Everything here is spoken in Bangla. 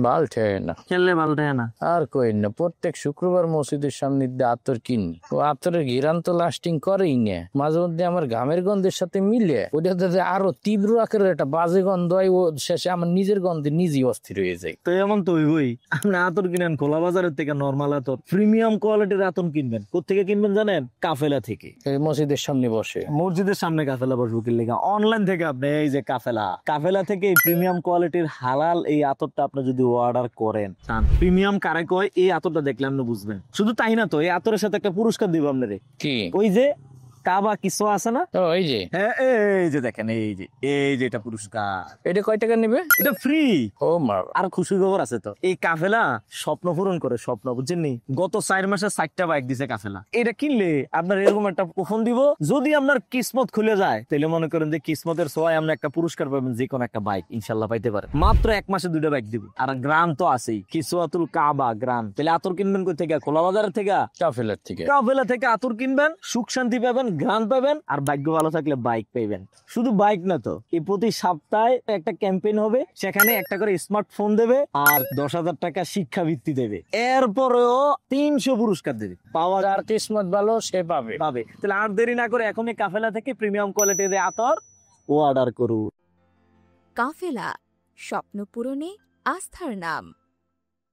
বাল ঠেয় না, খেললে ভালো থাকে না। আর কইন না, প্রত্যেক শুক্রবার মসজিদের সামনে দিয়ে আতর কিনি। ও আতরের ঘিরান তো লাস্টিং করেই না, মাঝে মধ্যে আমার ঘামের গন্ধের সাথে মিলে ওইটাতে যে আরো তীব্র আকারের একটা বাজে গন্ধ হয়, ও শেষে আমার নিজের গন্ধে নিজেই অস্থির হয়ে যায়। তো এমন তো হইবই। আপনি আতর কিনেন খোলা বাজারের থেকে, নরমাল আতর, প্রিমিয়াম কোয়ালিটির আতর কিনবেন। কোথেকে কিনবেন জানেন? কাফেলা থেকে। এই মসজিদের সামনে বসে, মসজিদের সামনে কাফেলা বসবো কি লেগা? অনলাইন থেকে আপনি এই যে কাফেলা থেকে প্রিমিয়াম কোয়ালিটির হালাল এই আতরটা আপনি যদি অর্ডার করেন, প্রিমিয়াম কারে কয় এই আতরটা দেখলে আপনি বুঝবেন। শুধু তাই না তো, এই আতরের সাথে একটা পুরস্কার দিব আপনারে। কি? ওই যে কাবা কিছু আছে না? ও এই যে, হ্যাঁ, এই যে দেখেন, এই যে এটা পুরস্কার। এটা কয় টাকা নেবে? এটা ফ্রি। ও মা, আর খুশি খবর আছে তো, এই কাফেলা স্বপ্ন পূরণ করে, স্বপ্ন, বুঝছেন নি? গত 4 মাসে 4টা বাইক দিছে কাফেলা। এটা কিনলে আপনার এরকম একটা কুপন দিব, যদি আপনার কিসমত খুলে যায় তাহলে মনে করেন যে কিসমতের ছোঁয়ায় আপনি একটা পুরস্কার পাবেন, যে কোনো একটা বাইক ইনশাল্লাহ পাইতে পারেন। মাত্র 1 মাসে 2টা বাইক দিব। আর গ্রান তো আছেই, কিসওয়াতুল কাবা গ্রান। তাহলে আতর কিনবেন কই থেকে? খোলা বাজারের থেকে, কাফেলার থেকে। কাফেলা থেকে আতর কিনবেন, সুখ শান্তি পাবেন, গ্রান পাবেন, আর ভাগ্য ভালো থাকলে বাইক পাইবেন। শুধু বাইক না তো, এই প্রতি সপ্তাহে একটা ক্যাম্পেইন হবে, সেখানে একটা করে স্মার্টফোন দেবে আর 10,000 টাকা শিক্ষাবৃত্তি দেবে। এরপরেও 300 পুরস্কার দেবে। পাওয়া যার কিসমত ভালো সে পাবে। তাহলে আর দেরি না করে এখনই কাফেলা থেকে প্রিমিয়াম কোয়ালিটির আতর অর্ডার করুন। কাফেলা, স্বপ্ন পূরণে আস্থার নাম।